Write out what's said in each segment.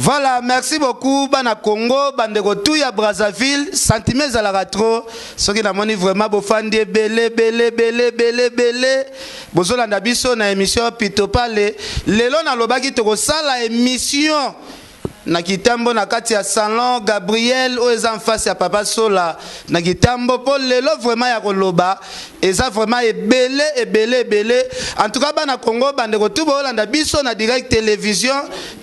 Voilà, merci beaucoup, Bana Congo, Bandeko Touya Brazzaville, Sentiments à la Ratro, ce qui n'a vraiment beau fan de belé. Bozolanda biso na émission Pito Pale. Lelo na lobaki toko sala émission. Na kitambo na kati ya salon Gabriel o eza en face ya Papa Sola. Na kitambo po lelo vraiment ya koloba. Eza vraiment ebele. En tout cas, Bana Congo, Bandeko Toubo Olanda biso na direct télévision.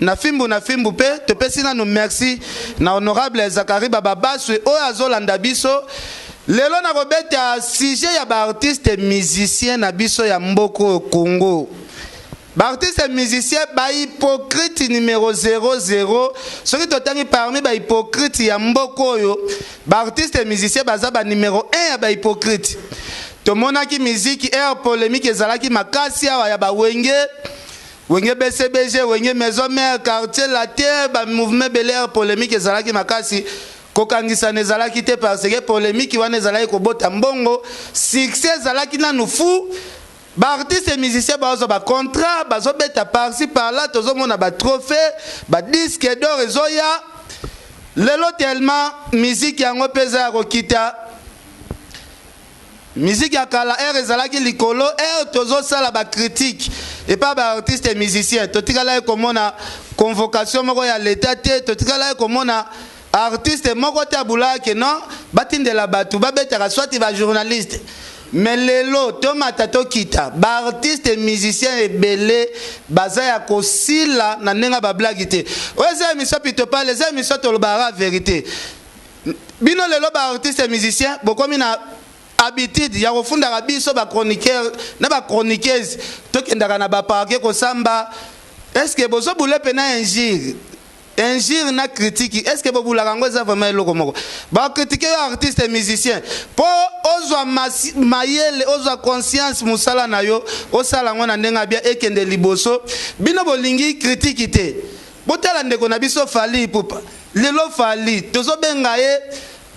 Na fimbu pe. Te pesi na nous merci. Na honorable Zakari Bababasu o azolanda biso. Lelo na robete ya sujet ya ba artiste musicien na biso ya mboko Congo. Ba artiste musicien ba hypocrite numéro 00. Soki totangi parmi ba hypocrite ya mboko yo, ba artiste musicien baza ba numéro 1 ya ba hypocrite. Tomonaki musique air polémique ezalaki makasi awa ya ba wenge BCBG, wenge maison mère quartier la terre, ba mouvement Bel Air polémique ezalaki makasi. Kokangisa nezalaki te parce que polémique wana ezalaki kobota mbongo succès ezalaki na nufu ba artiste musicien bazo ba contrat bazo beta par-ci par-là tozo mona ba trophée ba disque d'or ezoya lelo tellement musique yango peza ya kokita musique ya kala air ezalaki likolo air tozo sala ba critique et pas ba artiste musicien totikala komona convocation moko ya l'état te totikala komona artiste moko tabula ke non batinde la batu babetaka soit ba journaliste mais lelo tomata tokita ba artiste musicien ebele baza ya kosila na nenga ba blague te oza émission Pito Pale les émissions tolobara vérité bino lelo ba artiste musicien bokomi na habitude ya kofunda biso ba chroniqueur na ba chroniqueuse tokendaka na ba parquet ko samba est-ce que bozo boule pena injure na critique est-ce que vous la rangoza vraiment loko moko ba critiquer artiste musicien po ozwa mayele ozwa conscience musala na yo osala ngona ndenga bia ekende liboso bino bolingi critique te botala ndeko na biso Fally Ipupa lelo Fally tozo benga ye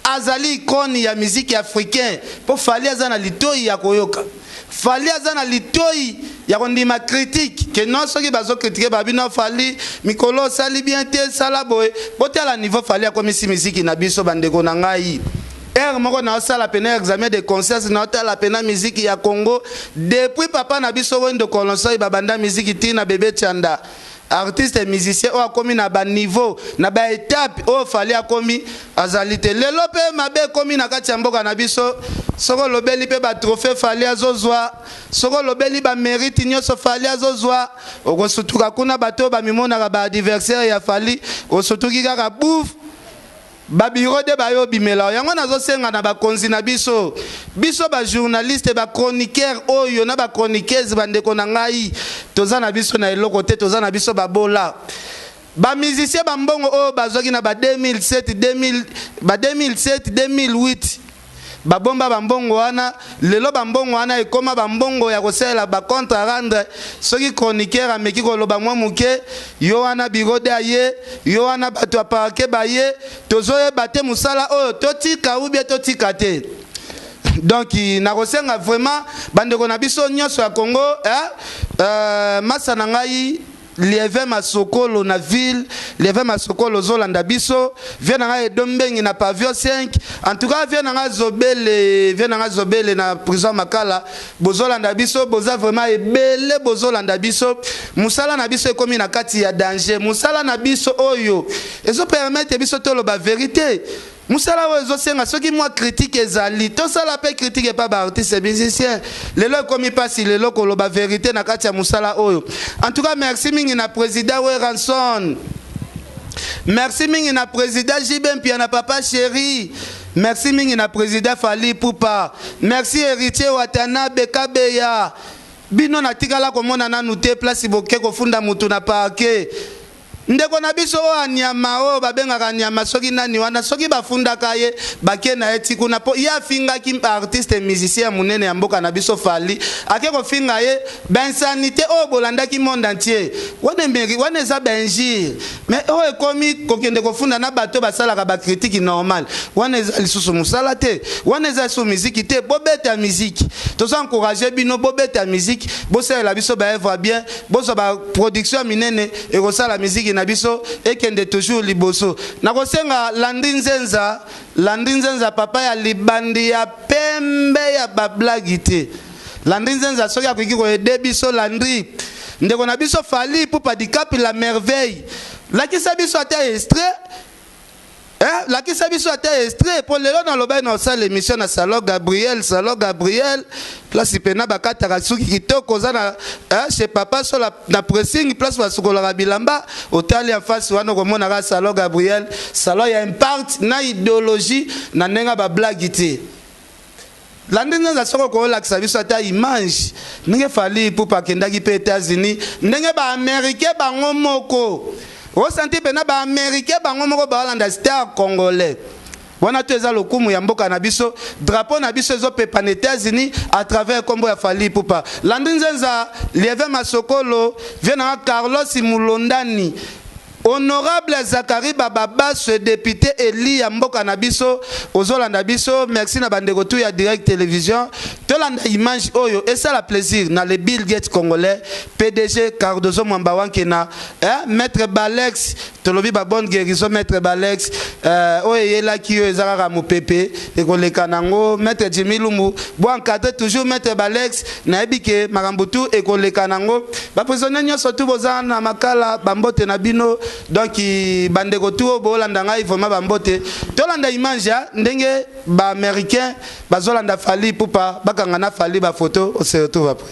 azali ikoni ya musique africain po Fally azana litoi ya koyoka Fally azana litoi ya kondima critique que non soki bazo critiquer babino Fally mikolo sali bien te sala boy botala niveau Fally akomisi musique na biso bandeko na ngai moko na osala pena examen de conscience na otala pena musique ya Congo depuis papa na biso wendo kolonso babanda musique tina bébé Chanda artiste musicien o akomi na ba niveau na ba étape o Fally akomi azalite lelo pe mabe komi na kati ya mboka na biso soko lobeli pe ba trophée Fally azozwa soko lobeli ba mérite nyoso Fally azozwa okosutuka kuna bato ba mimona ba adversaire ya Fally osutuki kaka bouf ba bureau de bayo bimela yango nazo senga na ba konzi na biso ba journaliste ba chroniqueur oyo na ba chroniqueuse bandeko na ngai toza na biso na eloko te toza na biso ba bola ba musicien ba mbongo o bazoki na ba 2007 2008 babomba bambongo wana lelo bambongo wana ekoma bambongo ya kosela ba contre rendre soki chroniqueur ameki koloba mwa muke yo wana bigode aye yo wana bato aparke baye tozoye bate musala oyo totika ubie totika te donc na kosenga vraiment bandeko na biso nyonso ya Congo masa na ngai Lieve Masokolo na ville, Lieve Masokolo Zolanda biso, viens Dombengi na pavillon 5. En tout cas, viens Zobele na prison Makala, Bozolanda biso, boza vraiment ebele Bozolanda biso. Musala na biso ekomi na kati ya danger. Musala na biso oyo. Ezo permettre biso tolo ba vérité. Musala wezo senga soki moi critique ezali to sala pe critique pas ba artiste musicien lelo komi pasi lelo ko loba vérité na kati ya musala oyo. En tout cas merci mingi na président Weranson, merci mingi na président Jibem pia na papa chéri, merci mingi na président Fally Ipupa, merci héritier Watanabe Kabeya bino na tikala komona nanu te place boke ko funda mutu na parquet ndeko na biso anyama o babengaka nyama soki nani wana soki bafunda kaye bakena eti kuna po ya finga ki artiste musicien munene ya mboka na biso Fally ake ko finga ye bensanité o bolanda ki monde entier wana mbeki wana za benjir mais o ekomi kokende ko funda na bato basala ka ba critique normal wana za lisusu musala te wana za so musique te bobeta musique tozo encourager bino bobeta musique bosala biso ba œuvre bien boso ba production minene e ko sala musique na biso ekende toujours liboso nakosenga Landi Nzenza papa ya libandi ya pembe ya bablagi te Landi Nzenza soki akoki koyede biso Landri ndeko na biso Fally Ipupa Dikapi la merveille lakisa biso ata extrait lakisa biso ata extrait pour lelo na lobai na osala émission na Salon Gabriel place pena bakataka suki kitoko za na chez papa so na pressing place basukola bilamba otali en face wana komona ka Salon Gabriel salon ya impact na idéologie na nenga ba blague te Landi Nzenza soko ko lakisa biso ata image ndenge Fally Ipupa kendaki pe États-Unis ndenge ba américain bango moko o senti pena ba américain bango moko ba Hollande star congolais wana to eza lokumu ya mboka na biso drapeau na biso ezo pepa na États-Unis à travers kombo ya Fally Ipupa Landi Nzenza Lieve Masokolo vient na Carlos Mulondani Honorable Zakari Bababa, ce député Eli Yamboka Nabiso, Ozolanda Biso, merci na bandeko tout ya direct télévision. Tolanda image oyo et ça la plaisir na le Bill Gates congolais, PDG Cardozo Mwambawankena, maître Balex, tolobi ba bonne guérison maître Balex, oye la ki yo ezaka mu pepe et koleka nango maître Jimmy Lumbu, bo encadrer toujours maître Balex na ebike makambutu et koleka nango. Ba prisonnier nyonso tout bozana makala bambote na bino. Donc bandeko tout bolanda ngai vraiment bambote tolanda image ndenge ba américain bazolanda Fally Ipupa bakanga na Fally ba photo on se retrouve après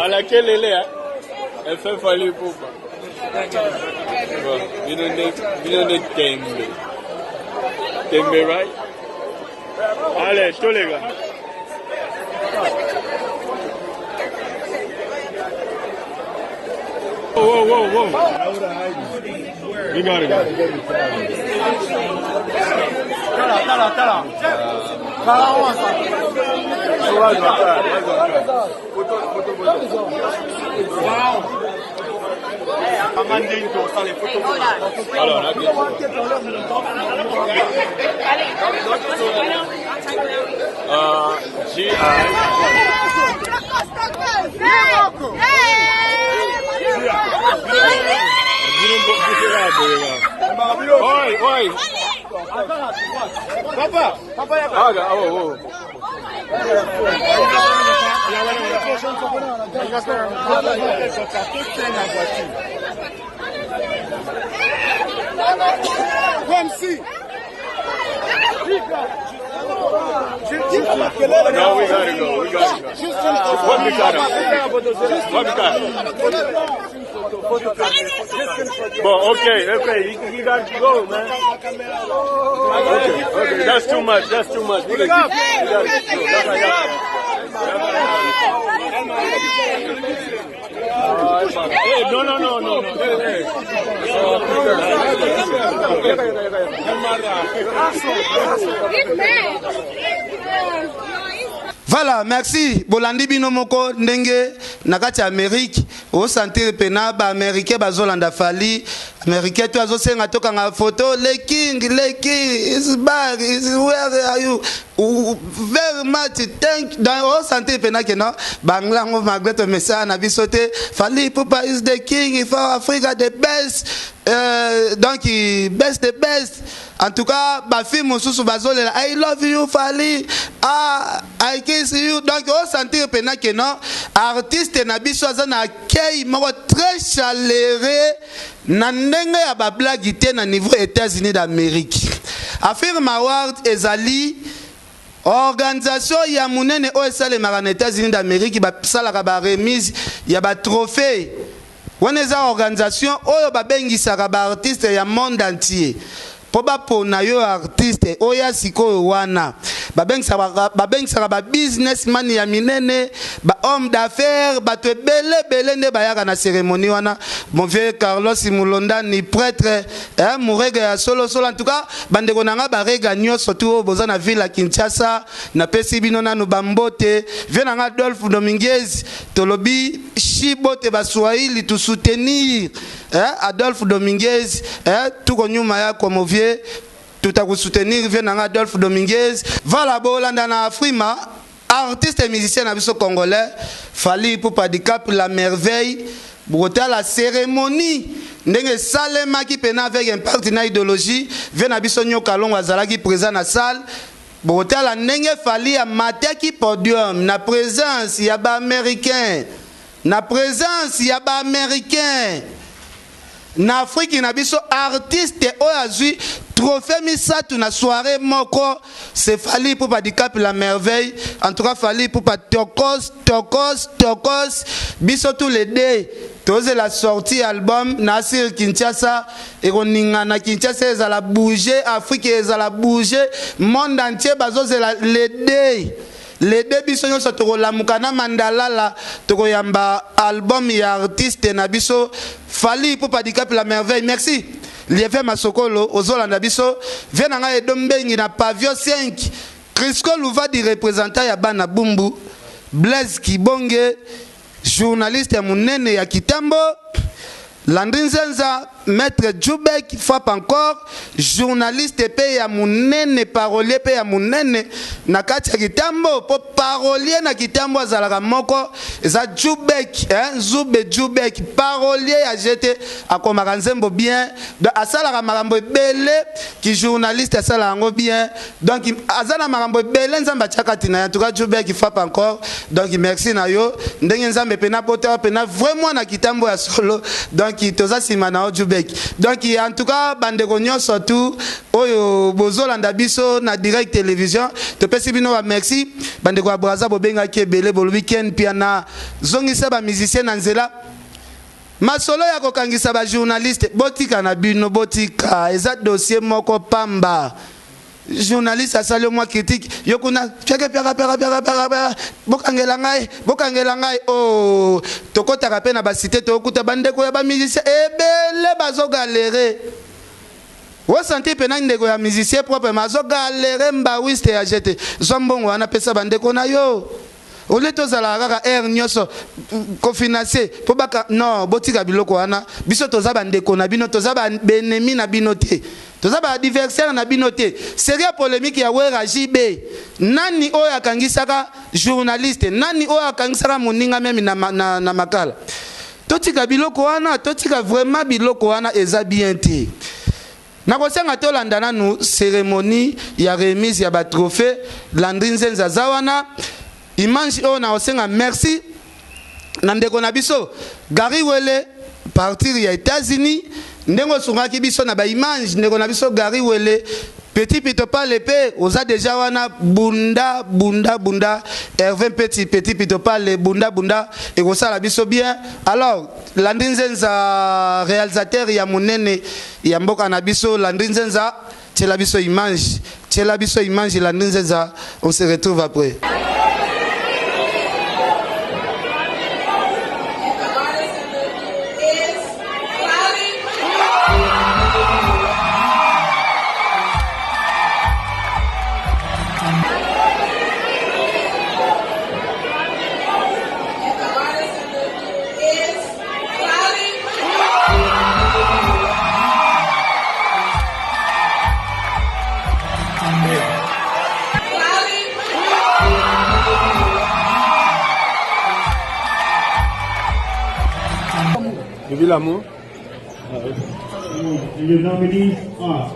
à laquelle elle est elle fait Fally Ipupa Tembe, right? Allez, tous les gars. Whoa. You got it. Wow. Oi. Papa. Comme si. No, we gotta go. What we got? Well, okay, you gotta go, man. Okay, that's too much. We gotta go. Hey, no. Hey. Voilà, merci. Bolandi bino moko ndenge nakati Amérique, au sentir pena ba américain bazolanda Fally, américain to azosenga toka nga photo, le king is back, where are you? Very much thank dans au sentir pena que non, banglango magreto message na bisote, Fally Ipupa is the king for Africa the best. Donc best the best. En tout cas, ba film sous bazolela I love you Fally. I kiss you. Donc on sentir pena que non, artiste na biso azana accueil moko très chaleureux na ndenge ya ba blague te na niveau États-Unis d'Amérique. Affirme Award ezali organisation ya munene o esalemaka na États-Unis d'Amérique ba salaka ba remise ya ba trophée. Wana eza organisation oyo babengisaka ba artiste ya monde entier. Po bapona yo artiste oya sikoyo wana babengisaka ba businessman ya minene ba homme d'affaires bato ebele nde bayaka na cérémonie wana mon vieux Carlos Mulondani prêtre murega ya solo en tout cas bandeko nanga barega nyonso tu boza na ville ya Kinshasa na pesi bino nanu bambote vie nanga Adolphe Dominguez tolobi shibote ba Swahili tu soutenir Adolphe Dominguez tuko nyuma yako mon vieux tout à vous soutenir, vient Adolphe Dominguez, va là-bas, Hollande na Afrima, artiste et musicien nabiso congolais, Fally Ipupa Handicap, la merveille, broter la cérémonie, ndenge salema qui pena avec un partenaire idéologie, vient nabiso Nyokalong Azalaki présent na salle, broter la ndenge Fally a maté qui podium, na présence, y a ba américain, na présence, y a ba américain. Na Afrique na biso artiste oazui trophée misatu na soirée moko c'est Fally Ipupa Handicap la merveille en tout cas Fally Ipupa tokos biso tous les deux toze la sortie album Nasir Kinshasa et roninga na Kinshasa ezala bouger Afrique ezala bouger monde entier bazo les deux. Les deux bisons sont au Lamukana Mandala la Tokoyamba album et artiste Nabiso Fally Ipupa Handicap la merveille. Merci. Lieve Masokolo Ozola Nabiso Venanga et Dombengi na Pavio 5. Crisco Louva di représentant ya Bana Bumbu Blaise Kibonge journaliste ya Munene ya Kitambo Landrinzenza Maître Djoubek frappe encore journaliste pe ya Munene parolier pe ya Munene na kati ya Kitambo po parolier na Kitambo azalaka moko eza Djoubek Zube Djoubek parolier ya jeté akomaka nzembo bien donc asalaka makambo ebele ki journaliste asala ngo bien donc azana makambo ebele nzamba chakati na en tout cas Djoubek frappe encore donc merci na yo ndenge nzambe pena pota pena vraiment na Kitambo ya solo donc toza sima na Djoubek. Donc en tout cas bandeko nyonso surtout oyo bozolanda biso na direct télévision to pesi bino ba merci bandeko ya Braza bobenga kebele bo weekend pia na zongisa ba musicien na nzela masolo ya kokangisa ba journaliste botika na bino botika eza dossier moko pamba journaliste asali moi critique yokuna cheke pera bokangela ngai oh tokota pe na ba cité tokuta bandeko ya ba musicien ebele bazo galérer wo senti pena ndeko ya musicien propre mazo galérer mbawiste ya jeté zombongo wana pesa bandeko na yo ole tozala kaka air nyoso kofinancer po baka non botika biloko wana biso toza bandeko na bino toza ba benemi na bino te toza ba adversaire na bino te série polémique ya Wera JB nani oyo akangisaka journaliste nani oyo akangisaka moninga meme na makala totika biloko wana totika vraiment biloko wana eza bien te nakosenga tolanda nanu cérémonie ya remise ya ba trophée Landrinzenza zawana image on a aussi un merci nandeko na biso Gary Wele partir ya États-Unis ndengo sungaki biso na ba image ndeko na biso Gary Wele petit pito pas l'épée oza déjà wana bunda Hervé petit pito pas le bunda et ça la biso bien alors Landrinzenza réalisateur ya munene ya mboka na biso Landrinzenza tela biso image Landrinzenza on se retrouve après. Vive l'amour. Les nominees are.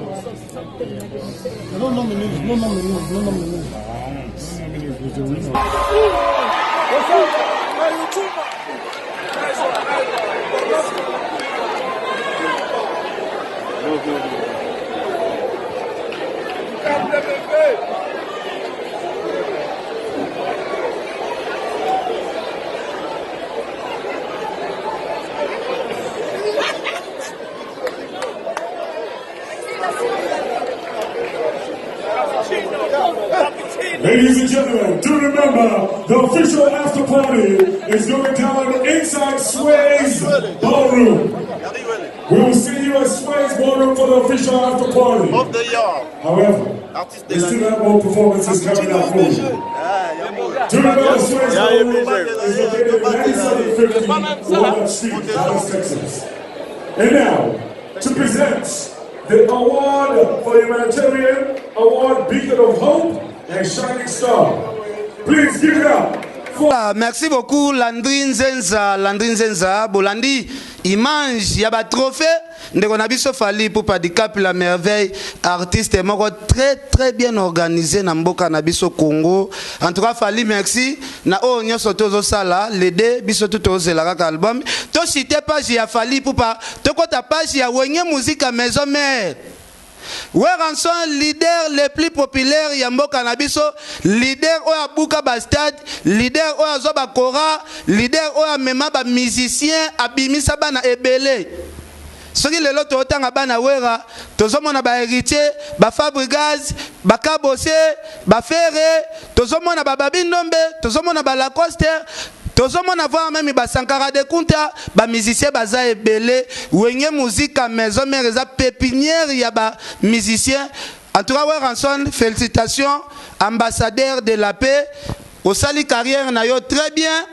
No nominees. Ladies and gentlemen, do remember the official after party is going down inside Sway's Ballroom. We will see you at Sway's Ballroom for the official after party. However, we still have more performances coming up for you. Do remember Sway's Ballroom is located at 9750 Walnut Street, Dallas, Texas. And now, to present the award for humanitarian award, Beacon of Hope and Shining Star. Please give it up. Merci beaucoup Landry Nzenza Bolandi image ya ba trophée ndeko na biso Fally Ipupa DiCap la merveille artiste moko très bien organisé na mboka na biso Congo. En tout cas Fally merci na o nyoso tozo sala l'aider biso tout ozela kaka album to cité page ya Fally Ipupa to kota page ya Wenye Musique Maison Mère. Weranson leader les plus populaires Yamboka Nabiso, leader oya Buka Bastad, leader oya Zoba Kora, leader oya Mema ba musicien abimisa bana ebele. Soki lelo to otanga bana wera, tozomona ba héritier, ba Fabregas, ba Kabose, ba Ferré, tozomona ba Babindombe, tozomona ba Lacoste. Tozomona voir même ba Sankara de Kunta, ba musicien baza ebele, Wenye Musique Maison Mère za pépinière ya ba musicien. En tout cas Weranson, félicitations, ambassadeur de la paix, au sali carrière na yo très bien.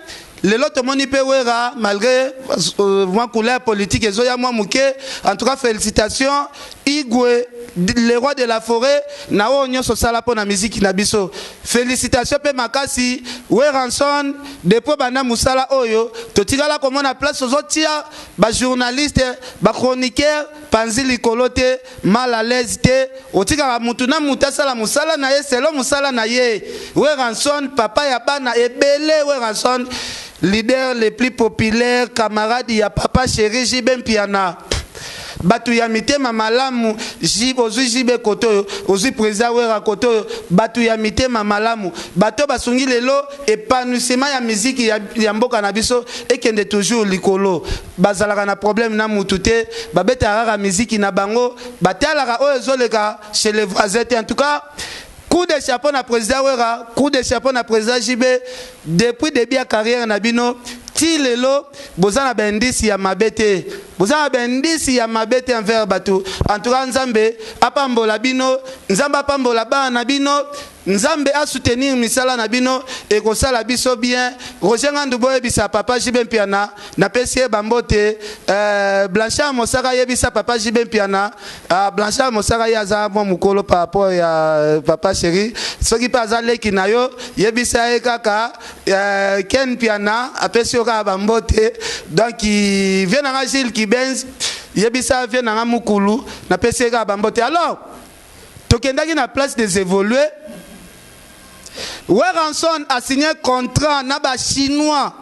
Le lot moni pe wera malgré moi couleur politique et zoya moi mouké. En tout cas félicitations Igwe le roi de la forêt na o nyoso sala po na musique na biso. Félicitations pe makasi Weranson depuis bana musala oyo to tigala comme na place ozotia ba journaliste ba chroniqueur panzi likolote mal à l'aise te otika mutu na mutasala musala na ye selo musala na ye. Weranson papa ya bana ebele Weranson leader les plus populaires, camarades, ya papa chéri Jibem Piana. Batu ya mitema malamu, Ozu Jibe Koto, Ozu Président Wera Koto, Batu ya mitema malamu, Bato basungi lelo, épanouissement ya musique ya mboka na biso, et kende toujours likolo. Bazalaka na problème na mutute, babete arara musique na bango, batelaka oezoleka chez les voisins. En tout cas, coup de chapeau na président Wera, coup de chapeau na président JB depuis début de carrière na bino ti lelo bozana bendisi ya mabete bozana bendisi ya mabete envers batu. En tout cas Nzambe apambola bino, Nzambe apambola ba na bino, Nzambe a soutenir misala na bino et ko sala biso bien. Roger Ngandubo ebisa papa JB Piana na pesie bambote Blanchard Mosaka yebisa papa JB Piana Blanchard Mosaka yaza mo mukolo par rapport ya papa chéri soki pa azaleki na yo yebisa kaka Ken Piana apesio ka bambote donc il vient na Gilles Kibenz yebisa vient na mukulu na pesie ka bambote. Alors tokendaki na place des évoluer. Weranson a signé contrat na ba chinois.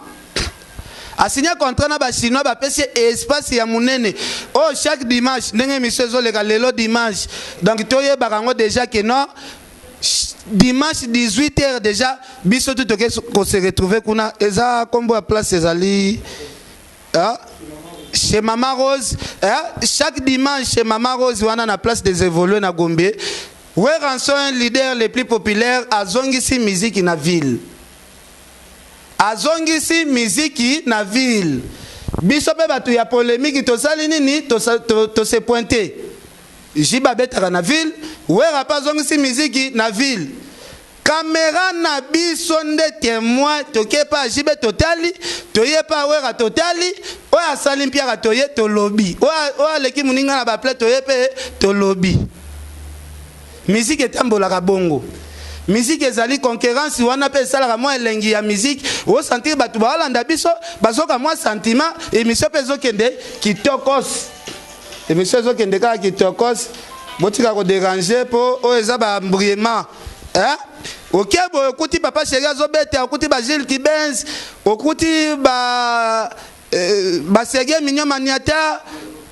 A signé contrat na ba chinois ba pesi espace ya munene. Oh chaque dimanche ndenge monsieur zoleka lelo dimanche. Donc toye barango déjà que non dimanche 18h déjà biso tout ko se retrouver kuna eza kombo ya place ezali chez Mama Rose chaque dimanche chez Mama Rose wana na place des évolués na Gombe. Weranson leader les plus populaires azongisi musique na ville. Azongisi musique na ville. Biso pe batu ya polémique to sali nini to se pointer. Jiba betara na ville, wera pa zongisi musique na ville. Caméra na biso nde témoin toke pa jibe totali, toye pa wera totali, oya sali mpia toye to lobby. Oya leki muninga na ba ple toye pe to lobby. Musique est tambolaka bongo. Musique ezali concurrence wana pe salaka moi elengi ya musique o sentir batu ba landa biso bazoka moi sentiment émission pe zokende kitokos. Émission zokende ka kitokos botika ko déranger po o eza ba embriement. OK bo okuti papa chéri azobete okuti ba Gilles Kibenz okuti ba Serge Mignon Maniata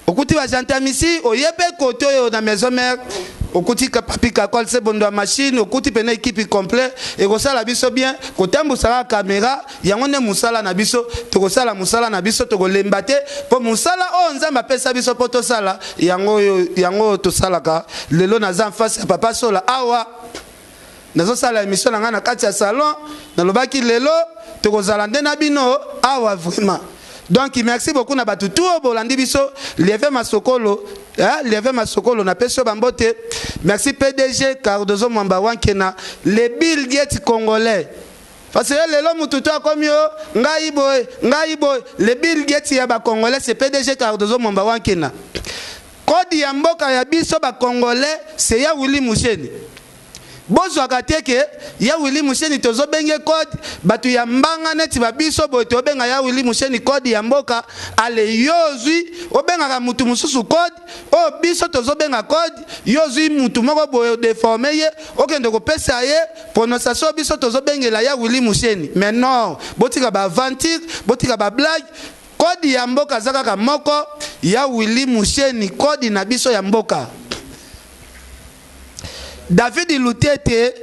okuti ba Jantamisi oyepe koto yo na maison mère. Okuti papi kakol se bondo machine okuti pena équipe complet et kosala biso bien kotambu sala caméra yango ne musala na biso to kosala musala na biso to kolembate po musala o nzamba pesa biso poto sala yango to salaka lelo na za face papa sola awa nazo sala émission na ngana kati ya salon na lobaki lelo to kozala nde na bino awa vraiment. Donc merci beaucoup na batu tout bolandi biso lever masokolo lever masokolo na peso bambote. Merci PDG Cardozo Mwamba Wankena le Bill Gates congolais parce que lelo mututo akomi ngai boy le Bill Gates ya ba congolais c'est PDG Cardozo Mwamba Wankena. code ya mboka ya biso ba congolais c'est ya Willy Musheni. Bozwaka te ke ya Willy Musheni tozobenge code batu ya mbanga neti ba biso boye tobenga ya Willy Musheni code ya mboka ale yozwi obengaka mutu mususu code o biso tozobenga code yozwi mutu moko boye déformé ye okende kopesa ye prononciation biso tozobengela ya Willy Musheni. Mais non, botika ba aventure, botika ba blague. Code ya mboka zakaka moko ya Willy Musheni code na biso ya mboka. David Lutete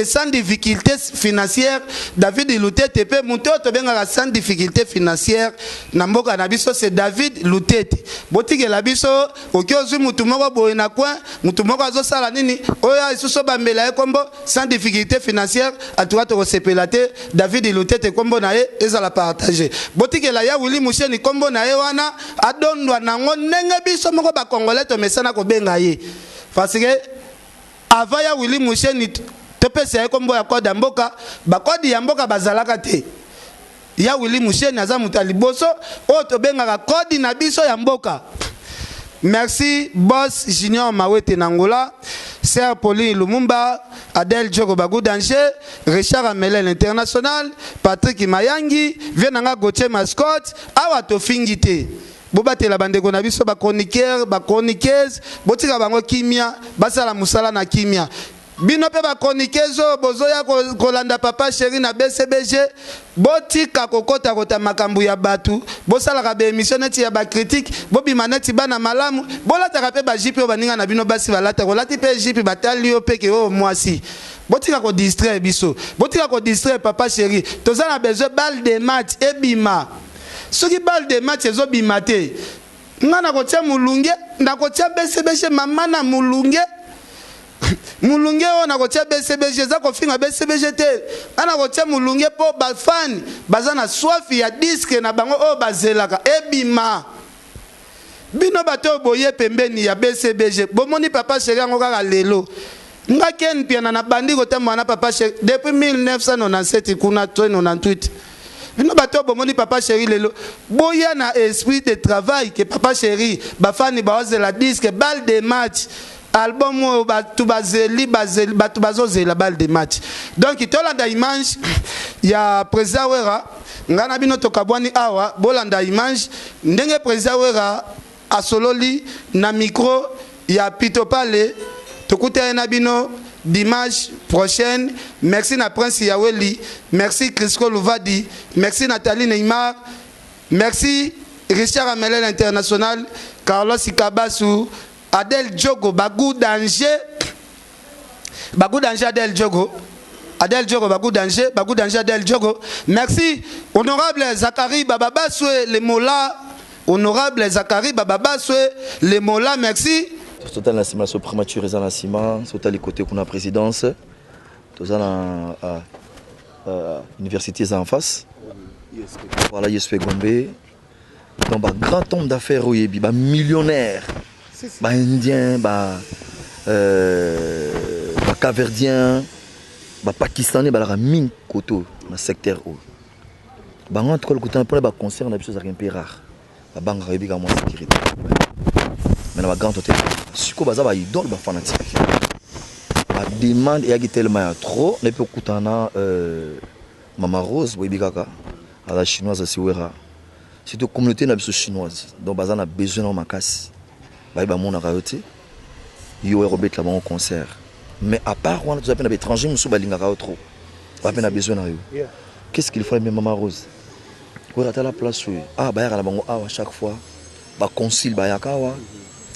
sans difficulté financière. David Lutete pe muto to benga sans difficulté financière na mboka na biso c'est David Lutete. Botike la biso okyozu mutu moko boye na coin mutu moko azosala nini oya isuso bambela kombo sans difficulté financière atuka to sepelate David Lutete kombo na ye ezala partager. Botike la ya Willy Musheni kombo na ye wana adondwa nango ndenge biso moko ba congolais to mesana ko benga ye. Parce que avant ya Willy Musheni topesa ya kombo ya code ya mboka ba code ya mboka bazalaka te ya Willy Musheni aza mutu aliboso o tobengaka code na biso ya mboka. Merci boss Junior Mawete Nangola, Sir Pauline Lumumba, Adel Djogo Bagou Danger, Richard Amelel International, Patrick Mayangi, Vienanga Gauthier Mascotte, awa to fingite. Bobate la bande na biso ba chroniqueur ba chroniqueuse botika bango kimia basala musala na kimia bino pe ba chroniqueuse bozoya kolanda papa chéri na BCBG botika kokota kota makambu ya batu bosala ka be émission neti ya ba critique bobima neti bana malamu bolata ka pe ba jipi o baninga na bino basi balata kolati pe jipi batali yo pe ke o mwasi botika ko distraire biso botika ko distraire papa chéri tozana besoin balle de match ebima. Ce qui parle de match ezo bimate ngana ko tia mulunge ndako tia BCBG mama na mulunge mulunge ona ko tia BCBG za ko finga BCBG te ana ko tia mulunge po ba fan bazana soif ya disque na bango o bazelaka ebima bino bato boye pembeni ya BCBG bomoni papa chéri ngo kaka lelo nga ken piana na bandi ko tamba na papa chéri depuis 1997 kuna 98. Bino bato bomoni papa chéri lelo boya na esprit de travail que papa chéri bafani bazela disque balle de match album batu bazeli batu bazozela balle de match. Donc tolanda image ya président Wera ngana bino tokabwani awa bolanda image ndenge président Wera asololi na micro ya Pitopale tokuta na bino dimanche prochaine. Merci na Prince Yaweli, merci Crisco Louvadi, merci Nathalie Neymar, merci Richard Amelel International, Carlos Ikabasu, Adel Djogo, Bagou Danger Adel Djogo, Bagou Danger Adel Djogo. Merci honorable Zachary Bababaswe les Mola, honorable Zachary Bababaswe les Mola, merci. Tout à l'assimilation sur prématuré dans l'assiment, tout à les côtés qu'on a présidence, tout à l'université en face. Voilà, je suis Gombe. Donc, un grand homme d'affaires, un millionnaire, un indien, un caverdien, un pakistanais, un mine koto dans le secteur. En tout cas, le côté un concert, on a des choses un peu rares. La banque a eu moins de sécurité. Mais la grande hôtel, si vous avez des idoles, des fanatiques. La demande est tellement trop. On peut écouter Maman Rose, à la chinoise, c'est une communauté chinoise. Donc, on a besoin de ma casse. Il y a des concert. Mais à part, on a des étrangers, on a besoin de qu'est-ce qu'il faut, Maman Rose? On a la place. Ah, à chaque fois, il consul, il y a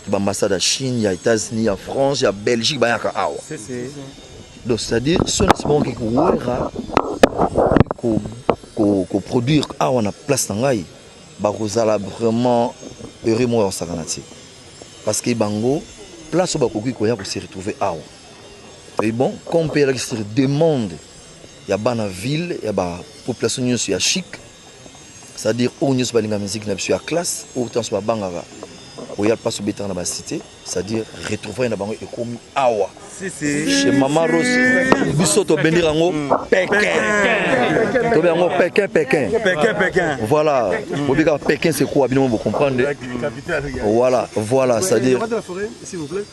l'ambassade à Chine, il y a États-Unis, il y a France, il y a Belgique, il y a donc c'est-à-dire ce qui qu'on produire on a place dans l'ail, vraiment heureux moi parce que bango place où qu'on se retrouver et bon comme on peut se demande il y a bana ville il y a population il y a chic c'est-à-dire où nous sommes la musique n'a pas classe autant soit bangara Royal Passe au Bétar dans la cité, c'est-à-dire retrouver un bango et comme awa. Chez Maman Rose, Bissoto Benirango, Pékin. Voilà. Pékin, c'est quoi? Vous comprenez? Voilà, c'est-à-dire. S'il vous plaît.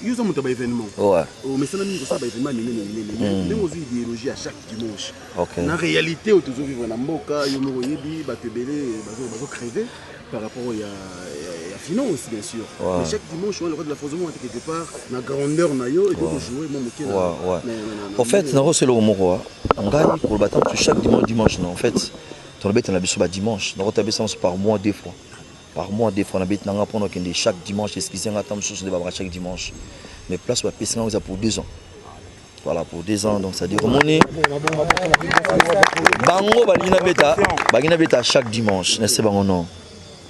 Ils ont un événement. Ouais. Mais ça n'a pas d'événement. Nous avons une idéologie à chaque dimanche. Ok. En réalité, au toujours vivre dans Mboka, il y a des crever par rapport à la finance, bien sûr. Ouais. Mais chaque dimanche, on a le droit de la fausse quelque part, la grandeur, et donc jouer, mon moquet. En fait, c'est le moment. On gagne pour le bâtiment chaque dimanche. En fait, on a besoin de dimanche. On a besoin par mois, des fois. Par mois, des fois, on a besoin de chaque dimanche. Excusez moi chaque dimanche. Mais place pour la on a pour 2 ans. Voilà, pour 2 ans. Donc, c'est-à-dire que Bango, beta chaque dimanche. N'est-ce pas, non?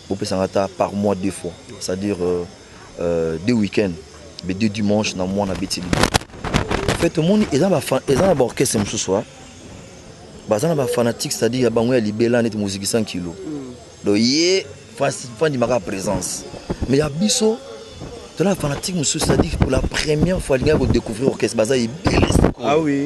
Vous pouvez par mois, 2 fois. C'est-à-dire 2 week-ends. Mais 2 dimanches, dans le mois, on a bêté. En fait, tout le monde est dans un orchestre ce soir. Ils sont fanatiques, c'est-à-dire qu'ils ont libéré la musique 100 kg. Donc, il fan de ma présence. Mais il y a Bisso, de la fanatique, c'est-à-dire pour la première fois, il y a découvert l'orchestre. Ah oui.